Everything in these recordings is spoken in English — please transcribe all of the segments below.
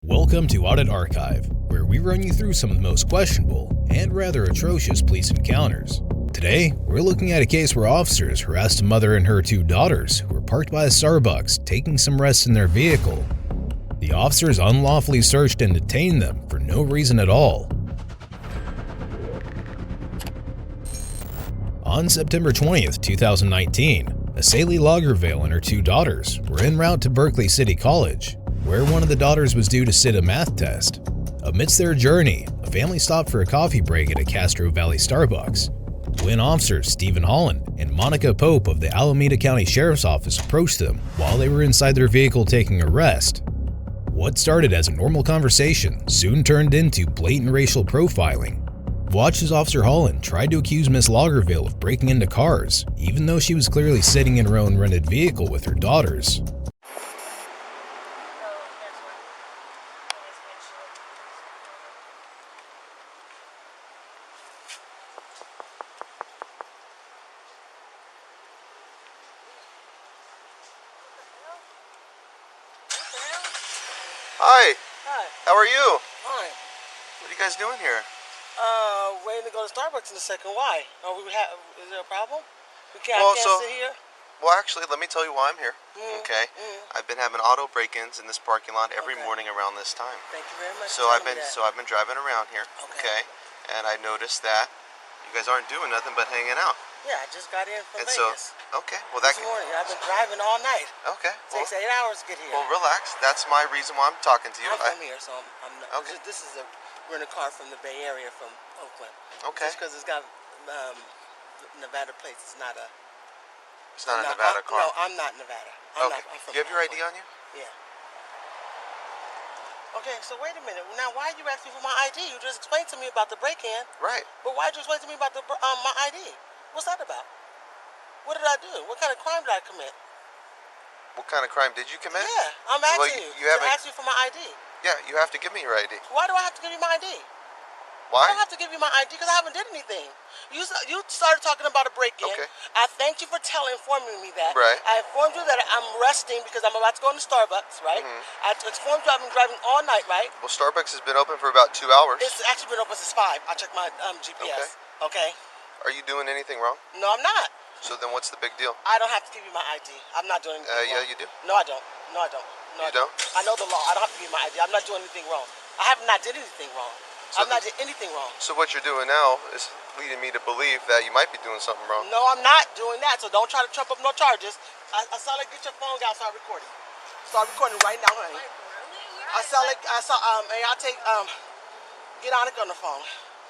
Welcome to Audit Archive, where we run you through some of the most questionable and rather atrocious police encounters. Today, we're looking at a case where officers harassed a mother and her two daughters who were parked by a Starbucks taking some rest in their vehicle. The officers unlawfully searched and detained them for no reason at all. On September 20th, 2019, Asalee Lagervale and her two daughters were en route to Berkeley City College, where one of the daughters was due to sit a math test. Amidst their journey, a family stopped for a coffee break at a Castro Valley Starbucks, when officers Stephen Holland and Monica Pope of the Alameda County Sheriff's Office approached them while they were inside their vehicle taking a rest. What started as a normal conversation soon turned into blatant racial profiling. Watch as Officer Holland tried to accuse Miss Lagervale of breaking into cars, even though she was clearly sitting in her own rented vehicle with her daughters. Hi. Hi. How are you? Fine. What are you guys doing here? Waiting to go to Starbucks in a second. Why? Is there a problem? I can't sit here? Well, actually, let me tell you why I'm here. Okay. Mm. I've been having auto break-ins in this parking lot every Okay. morning around this time. Thank you very much. So I've been driving around here. Okay. And I noticed that you guys aren't doing nothing but hanging out. Yeah, I just got in from And Vegas. okay. Well, that This morning. I've been driving all night. okay. Well, Takes 8 hours to get here. well, relax. That's my reason why I'm talking to you. I'm from here, so I'm not. Okay. We're in a car from the Bay Area, from Oakland. Okay. Just because it's got Nevada plates, it's not a. It's not a Nevada car. No, I'm not Nevada. I'm from You have your ID Oakland. on you? Yeah. Okay, so wait a minute. Now, why you asking for my ID? You just explained to me about the break-in. Right. But why did you explain to me about my ID? What's that about? What did I do? What kind of crime did I commit? What kind of crime did you commit? Yeah, I'm Well, asking you to haven't- ask you for my ID. Yeah, you have to give me your ID. Why do I have to give you my ID? I Why? don't have to give you my ID because I haven't did anything. You started talking about a break-in. Okay. I thanked you for informing me that. Right. I informed you that I'm resting because I'm about to go into Starbucks, right? I informed you I've been driving all night, right? Well, Starbucks has been open for about 2 hours. It's actually been open since 5. I checked my GPS. Okay. Are you doing anything wrong? No, I'm not. So then what's the big deal? I don't have to give you my ID. I'm not doing anything wrong. Yeah, you do. No, I don't. No, I don't. No, You I don't. don't? I know the law. I don't have to give you my ID. I'm not doing anything wrong. I have not did anything wrong. So I've not did anything wrong. So what you're doing now is leading me to believe that you might be doing something wrong. No, I'm not doing that. So don't try to trump up no charges. I saw like get your phone out, start recording. Start recording right now, honey. May I take get Annika on the phone.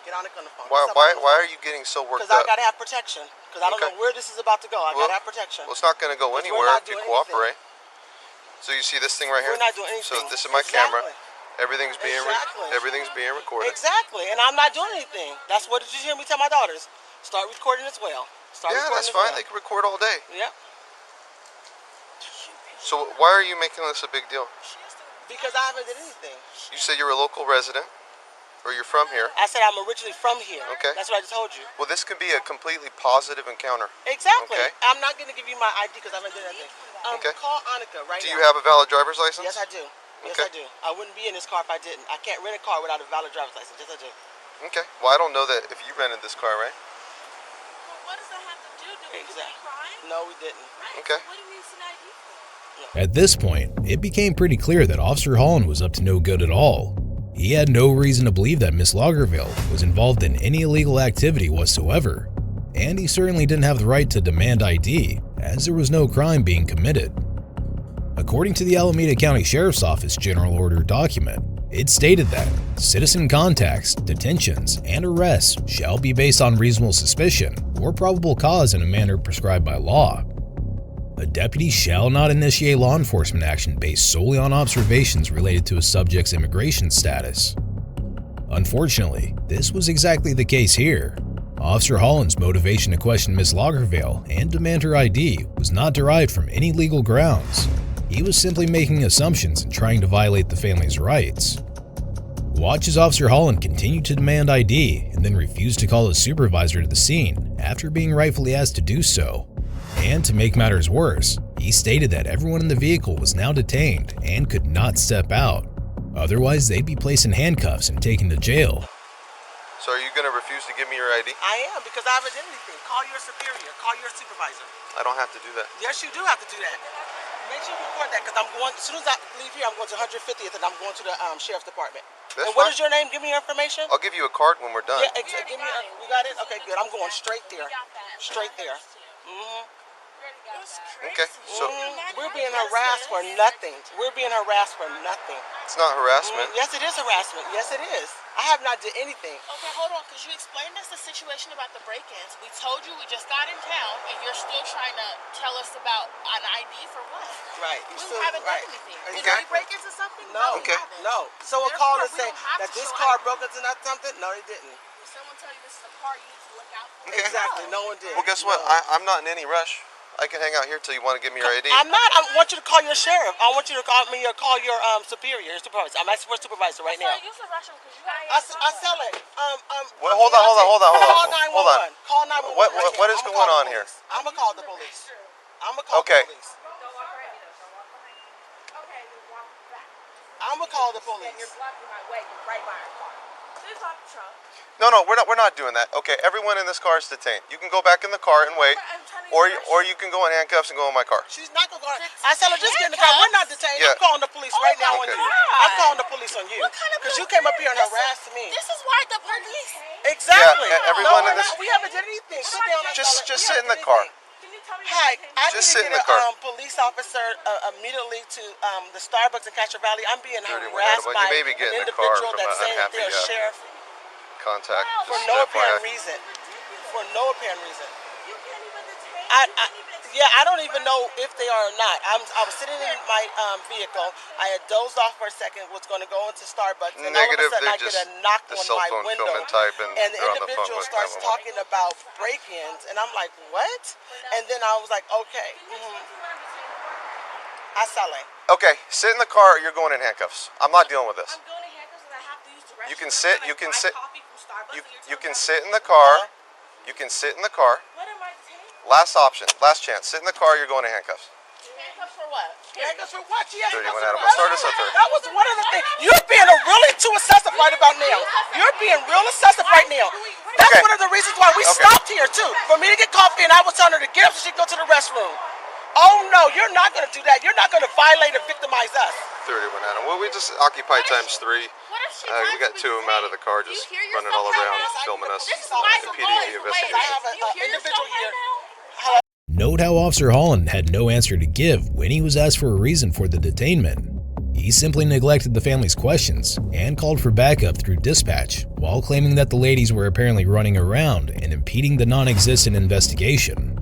Get Annika on the phone. Why are you getting so worked Because I up? gotta have protection. Because I don't Okay. know where this is about to go. I gotta have protection. Well, it's not going to go 'Cause we're anywhere not if you doing cooperate. So you see this thing right here? We're not doing anything. So this is my camera. Exactly. Everything's being Exactly. everything's being recorded. Exactly, and I'm not doing anything. That's what did you hear me tell my daughters? Start recording as well. Yeah, that's fine. They can record all day. Yep. So why are you making this a big deal? Because I haven't did anything. You said you're a local resident, or you're from here. I said I'm originally from here. Okay. That's what I just told you. Well, this could be a completely positive encounter. Exactly. Okay. I'm not going to give you my ID because I haven't done anything. Okay. Call Annika right now. Do you have a valid driver's license? Yes, I do. Yes, Okay. I do. I wouldn't be in this car if I didn't. I can't rent a car without a valid driver's license. Yes, I do. Okay. Well, I don't know that if you rented this car, right? Well, what does that have to do? Did we commit Exactly. crime? No, we didn't. Right. Okay. So what do you need an ID for? At this point, it became pretty clear that Officer Holland was up to no good at all. He had no reason to believe that Miss Lagervale was involved in any illegal activity whatsoever, and he certainly didn't have the right to demand ID, as there was no crime being committed. According to the Alameda County Sheriff's Office General Order document, it stated that citizen contacts, detentions, and arrests shall be based on reasonable suspicion or probable cause in a manner prescribed by law. A deputy shall not initiate law enforcement action based solely on observations related to a subject's immigration status. Unfortunately, this was exactly the case here. Officer Holland's motivation to question Ms. Lagervale and demand her ID was not derived from any legal grounds. He was simply making assumptions and trying to violate the family's rights. Watch as Officer Holland continued to demand ID and then refused to call his supervisor to the scene after being rightfully asked to do so. And to make matters worse, he stated that everyone in the vehicle was now detained and could not step out. Otherwise, they'd be placed in handcuffs and taken to jail. So are you going to refuse to give me your ID? I am, because I haven't done anything. Call your superior. Call your supervisor. I don't have to do that. Yes, you do have to do that. Make sure you record that, because I'm going, as soon as I leave here, I'm going to 150th, and I'm going to the Sheriff's Department. That's And what fine. is your name? Give me your information. I'll give you a card when we're done. Yeah, give me. You got it? Okay, good. I'm going straight there. Straight there. Okay, so We're being harassed for nothing. We're being harassed for nothing. it's not harassment. Yes, it is harassment. Yes, it is. I have not did anything. Okay, hold on, because you explained us the situation about the break-ins. We told you we just got in town, and you're still trying to tell us about an ID for what? Right. We haven't done anything. Did Okay. we break into something? No. we Okay. haven't. No. So a Therefore, call to we say don't have that to this show car ID. broke into that something? No, they didn't. Did someone tell you this is a car you need to look out for? Okay. Exactly. No one did. Well, guess what? No. I'm not in any rush. I can hang out here till you want to give me your ID. I'm not. I want you to call your sheriff. I want you to call me or call your superior, your supervisor. I'm asking for a supervisor right now. So use the restroom because you got I sell it. Well, hold on. Call 911. Hold on. Call 911. What is going on here? I'm gonna call the police. I'm gonna call Okay. the police. Okay, then walk back. I'm gonna call the And you're police. blocking my way. You're right by our car. This off the truck. No, we're not doing that. Okay, everyone in this car is detained. You can go back in the car and wait, I'm trying to or you can go in handcuffs and go in my car. She's not gonna go. I tell her just get in the car. We're not detained. Yeah. I'm calling the police right now on Okay. you. God. I'm calling the police on you What kind of because you came up here and This is- harassed me. This is why the police. Exactly. Yeah, everyone no, in this- we haven't did anything. Sit down. I Just tell her. sit We in the haven't car. did anything. Can you tell me Hi, I Just need sit to in get the car. a police officer immediately to the Starbucks in Castro Valley. I'm being 31 harassed Well, by you may be an getting a car individual from that's an saying that they're a unhappy, sheriff Contact. for Just no FYI. apparent reason. For no apparent reason. You can't even detain. I don't even know if they are or not. I was sitting in my vehicle. I had dozed off for a second. Was going to go into Starbucks, and Negative, all of a sudden they're I get just a knock the on cell my phone window, filming type, and and the they're on the phone individual with starts 911. talking about break-ins, and I'm like, what? And then I was like, okay, I saw it. Okay, sit in the car or you're going in handcuffs. I'm not dealing with this. I'm going to handcuffs and I have to use the restroom. You can sit- I'm you can buy sit- coffee from Starbucks You and you're you telling can me sit in the car. You can sit in the car. What am I detained? Last option, last chance. Sit in the car. You're going in handcuffs. Handcuffs for what? Handcuffs for what? She had 31 handcuffs Adam. for We'll what? start us up there. That was one of the things. You're being really too excessive right about now. You're being real excessive right now. That's Okay. one of the reasons why we Okay. stopped here too. For me to get coffee, and I was telling her to get up so she could go to the restroom. Oh no, you're not going to do that. You're not going to violate and victimize us. 31 Adam. Well, we just occupy times 3. What if she We got 2 of them out of the car Do you just hear running yourself all right around, now? filming us, This is why you're impeding going the to investigation. I have Do you an hear individual yourself here. right now? Note how Officer Holland had no answer to give when he was asked for a reason for the detainment. He simply neglected the family's questions and called for backup through dispatch, while claiming that the ladies were apparently running around and impeding the non-existent investigation.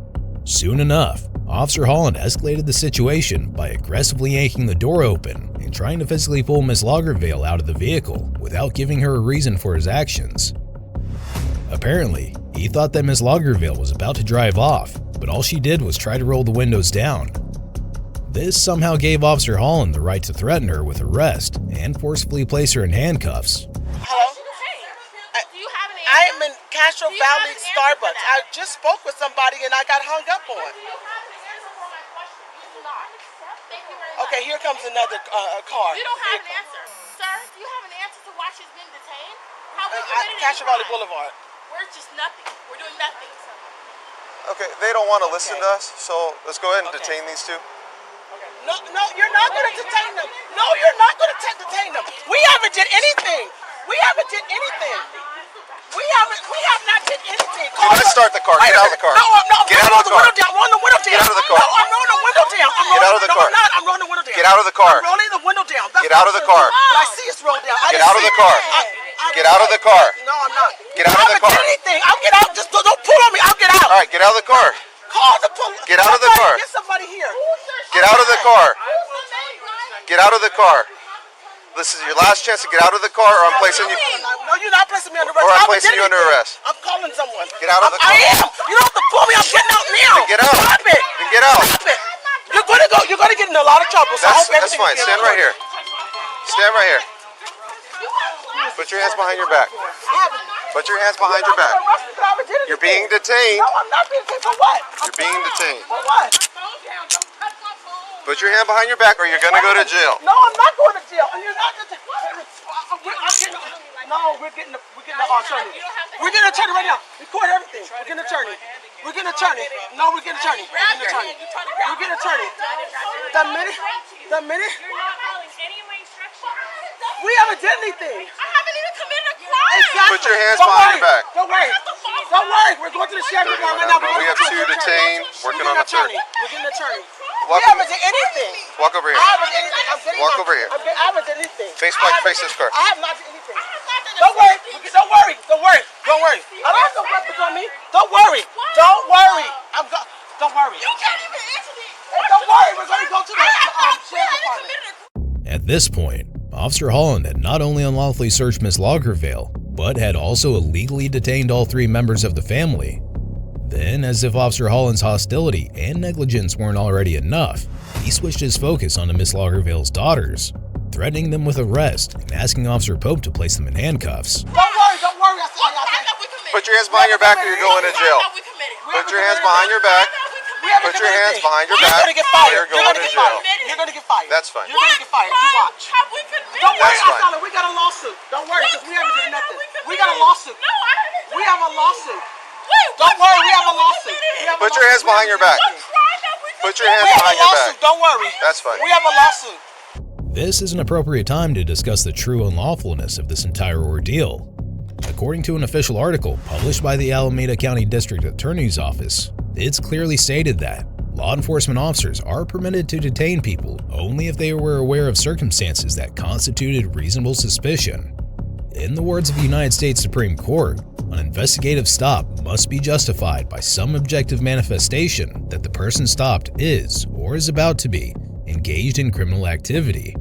Soon enough, Officer Holland escalated the situation by aggressively yanking the door open and trying to physically pull Miss Lagervale out of the vehicle without giving her a reason for his actions. Apparently, he thought that Miss Lagervale was about to drive off, but all she did was try to roll the windows down. This somehow gave Officer Holland the right to threaten her with arrest and forcefully place her in handcuffs. Hello? Do you have an I answer? am in Castro Do you have Valley an answer for Starbucks. that? I just spoke with somebody and I got hung up on. Do you have an answer for my question? You do not. Thank you very much. Okay, here comes another car. You don't have an answer. Sir, do you have an answer to why she's been detained? How we committed Castro any Valley crime? Boulevard. We're just nothing. We're doing nothing, sir. Okay, they don't want to listen Okay. to us, so let's go ahead and Okay. detain these two. No, you're not going to detain them. No, you're not going to detain them. We haven't did anything. We haven't did anything. We have not did anything. Okay, let's start the car. Get out of the car. No, Get out of the car. Window down. Roll the window down. Get out of the car. No, I'm rolling the window down. Get out of the car. No, I'm not. I'm rolling the window down. Get out of the car. I'm rolling the window down. That's Get out of the car. But I see it's rolled down. Get out of the car. Get out of the car. No, I'm not. Get out of the car. I haven't did anything. I'll get out. Just don't pull on me. I'll get out. All right, get out of the car. Call the police. Get out of the car. Get somebody here. Get out of the car. Get out of the car. This is your last chance to get out of the car, or I'm placing you. No, you're not placing me under arrest. Or I'm I haven't placing did you under anything. arrest. I'm calling someone. Get out of the car. I am. You don't have to pull me. I'm getting out now. Then get out. Stop it. Then get out. Stop it. You're going to go. You're going to get in a lot of trouble. So I hope That's everything fine. gets Stand good. right here. Stand right here. Put your hands behind your back. Put your hands behind your back. You're being detained. No, I'm not being detained. For what? You're being detained. For what? Phone down. Don't touch my phone. Put your hand behind your back or you're gonna go to jail. No, I'm not going to jail. And you're not going to. We're getting the attorney. We're getting an attorney right now. Record everything. We're getting an attorney. We're getting an attorney. No, we're getting an attorney. We're getting an attorney. We're getting an attorney. The minute. You're not following any of my instructions. We haven't done anything. I haven't even committed a crime. Exactly. Put your hands behind your back. Don't worry. Don't worry. We're going to the sheriff's department right now. We have 2 detained, working on the third. We're getting an attorney. We Walk haven't done anything. Walk over here. I haven't done anything. Walk over here. I haven't done anything. Face this car. I have not done anything. Don't worry. Don't worry. Don't worry. Don't worry. I don't have no weapons on me. Don't worry. Don't worry. Don't worry. You can't even answer me. Hey, don't worry. We're going to go to the sheriff's department. At this point, Officer Holland had not only unlawfully searched Miss Lagervale, but had also illegally detained all 3 members of the family. Then, as if Officer Holland's hostility and negligence weren't already enough, he switched his focus onto Miss Lagervale's daughters, threatening them with arrest and asking Officer Pope to place them in handcuffs. Don't worry. Don't worry. I said Put your hands behind your back or you're going to jail. Put your hands behind your back. Put your hands behind your back. You're going to get fired. You're going to jail. You're going to get fired. That's fine. You're going to get fired. You watch. Don't worry, That's fine. Asala. We got a lawsuit. Don't worry, because we haven't done nothing. We got a lawsuit. No, I haven't. We have a lawsuit. Wait, Don't worry, we have a lawsuit. Put your hands behind your back. Put your hands behind your back. Don't worry. That's fine. We have a lawsuit. This is an appropriate time to discuss the true unlawfulness of this entire ordeal. According to an official article published by the Alameda County District Attorney's Office, it's clearly stated that law enforcement officers are permitted to detain people only if they were aware of circumstances that constituted reasonable suspicion. In the words of the United States Supreme Court, an investigative stop must be justified by some objective manifestation that the person stopped is, or is about to be, engaged in criminal activity.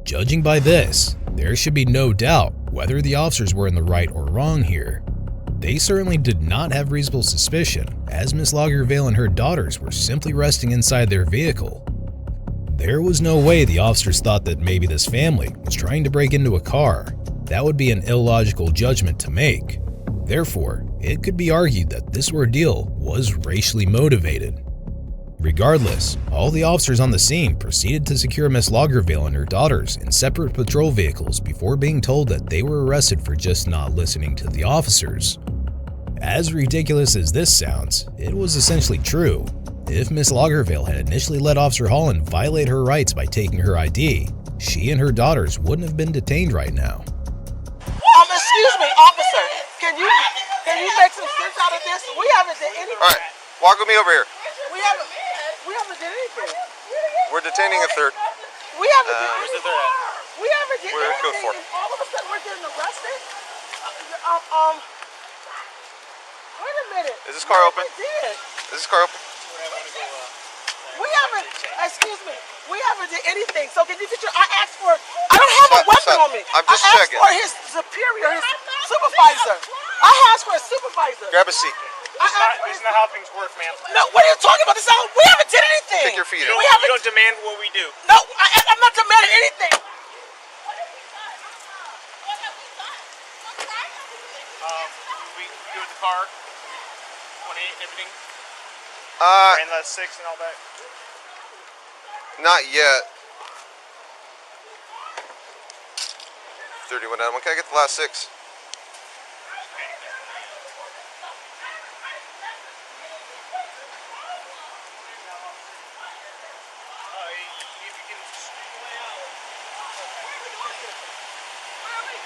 Judging by this, there should be no doubt whether the officers were in the right or wrong here. They certainly did not have reasonable suspicion, as Miss Lagervale and her daughters were simply resting inside their vehicle. There was no way the officers thought that maybe this family was trying to break into a car. That would be an illogical judgment to make. Therefore, it could be argued that this ordeal was racially motivated. Regardless, all the officers on the scene proceeded to secure Miss Lagervale and her daughters in separate patrol vehicles before being told that they were arrested for just not listening to the officers. As ridiculous as this sounds, it was essentially true. If Miss Lagervale had initially let Officer Holland violate her rights by taking her ID, she and her daughters wouldn't have been detained right now. Excuse me, officer. Can you make some sense out of this? We haven't done anything. All right, walk with me over here. We haven't done anything. We're detaining a third. We haven't done anything. We haven't done We're code anything. 4. And all of a sudden we're getting arrested. Wait a minute. Is this car open? We did. Is this car open? We haven't. Excuse me. We haven't did anything. So can you get your? I asked for. I don't have a weapon on me. I'm just checking. I asked for his superior, his supervisor. I asked for a supervisor. Grab a seat. Isn't that how things work, ma'am? No, what are you talking about? We haven't did anything. Take your feet We up. haven't. You don't demand what we do. No, I'm not demanding anything. We go with the car, 28 and everything, and that's 6 and all that. Not yet. 31 Adam. Can I get the last 6?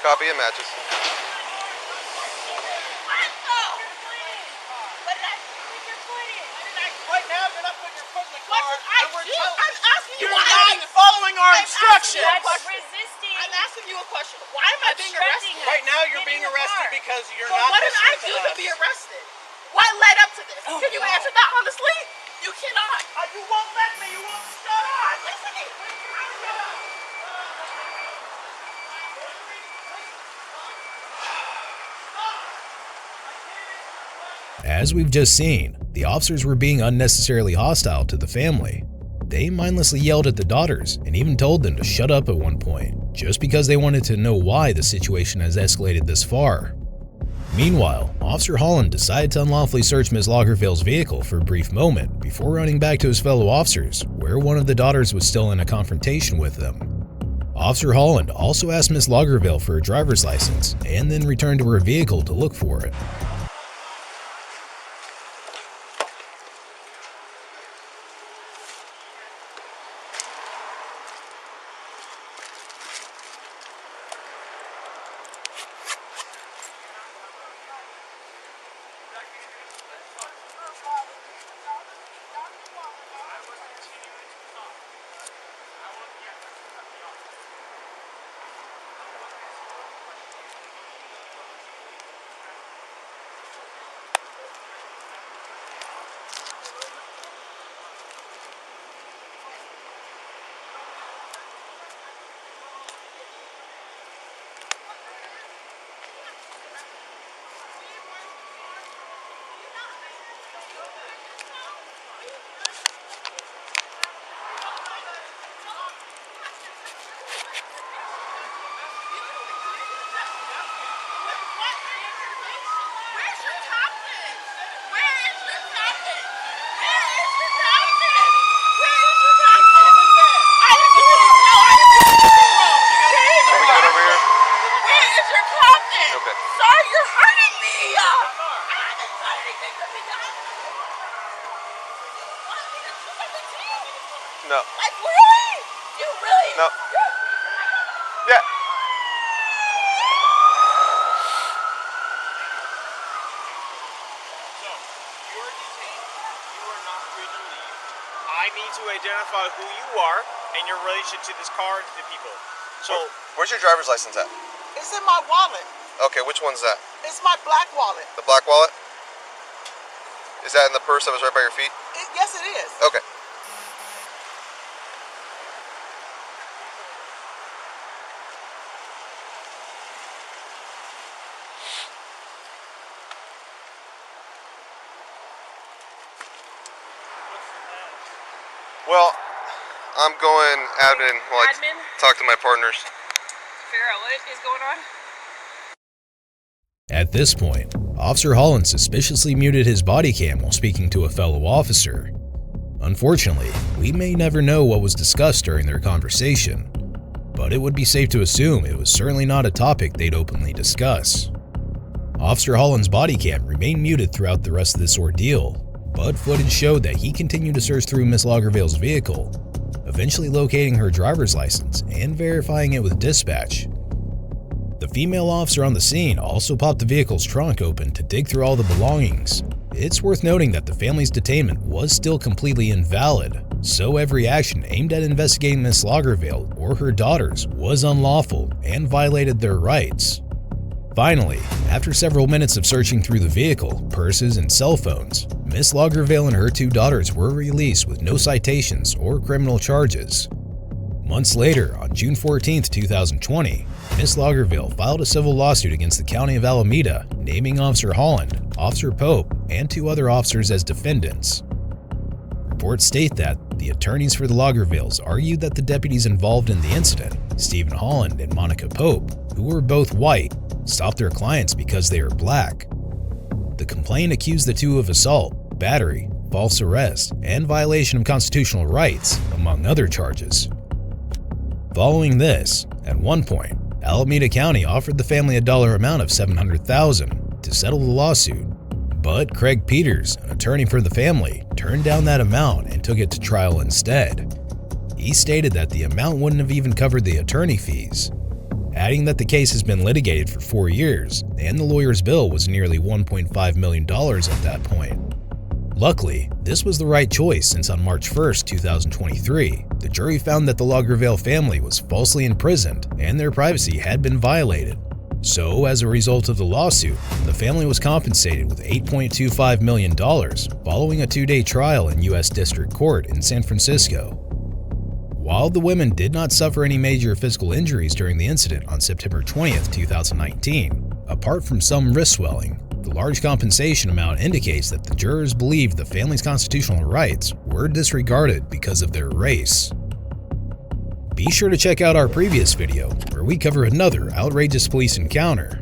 Copy and matches. Right now, you're not putting your foot in the car. I'm asking you You're why not following our instructions. resisting. I'm asking you a question. Why am I being arrested? Right now, you're being arrested because you're So not what did I listening do to to us. be arrested? What led up to this? Can you answer that honestly? You cannot. You won't let me. You won't shut up. Listening. As we've just seen, the officers were being unnecessarily hostile to the family. They mindlessly yelled at the daughters and even told them to shut up at one point, just because they wanted to know why the situation has escalated this far. Meanwhile, Officer Holland decided to unlawfully search Ms. Lagerville's vehicle for a brief moment before running back to his fellow officers, where one of the daughters was still in a confrontation with them. Officer Holland also asked Ms. Lagerville for a driver's license and then returned to her vehicle to look for it. No. Like, really? You really? No. Yeah. So, you are detained. You are not free to leave. I need to identify who you are and your relation to this car and to the people. So, where's your driver's license at? It's in my wallet. Okay, which one's that? It's my black wallet. The black wallet? Is that in the purse that was right by your feet? Yes, it is. Okay. Well, I'm going admin while I talk to my partners. Figure out what is going on? At this point, Officer Holland suspiciously muted his body cam while speaking to a fellow officer. Unfortunately, we may never know what was discussed during their conversation, but it would be safe to assume it was certainly not a topic they'd openly discuss. Officer Holland's body cam remained muted throughout the rest of this ordeal, but footage showed that he continued to search through Ms. Lagerville's vehicle, eventually locating her driver's license and verifying it with dispatch. The female officer on the scene also popped the vehicle's trunk open to dig through all the belongings. It's worth noting that the family's detainment was still completely invalid, so every action aimed at investigating Ms. Lagerville or her daughters was unlawful and violated their rights. Finally, after several minutes of searching through the vehicle, purses, and cell phones, Ms. Lagerville and her two daughters were released with no citations or criminal charges. Months later, on June 14, 2020, Ms. Lagerville filed a civil lawsuit against the County of Alameda, naming Officer Holland, Officer Pope, and two other officers as defendants. Reports state that the attorneys for the Lagervilles argued that the deputies involved in the incident, Stephen Holland and Monica Pope, who were both white, stopped their clients because they were black. The complaint accused the two of assault, battery, false arrest, and violation of constitutional rights, among other charges. Following this, at one point, Alameda County offered the family a dollar amount of $700,000 to settle the lawsuit, but Craig Peters, an attorney for the family, turned down that amount and took it to trial instead. He stated that the amount wouldn't have even covered the attorney fees, adding that the case has been litigated for 4 years and the lawyer's bill was nearly $1.5 million at that point. Luckily, this was the right choice since on March 1, 2023, the jury found that the Lagerville family was falsely imprisoned and their privacy had been violated. So, as a result of the lawsuit, the family was compensated with $8.25 million following a 2-day trial in U.S. District Court in San Francisco. While the women did not suffer any major physical injuries during the incident on September 20, 2019, apart from some wrist swelling, the large compensation amount indicates that the jurors believed the family's constitutional rights were disregarded because of their race. Be sure to check out our previous video, where we cover another outrageous police encounter.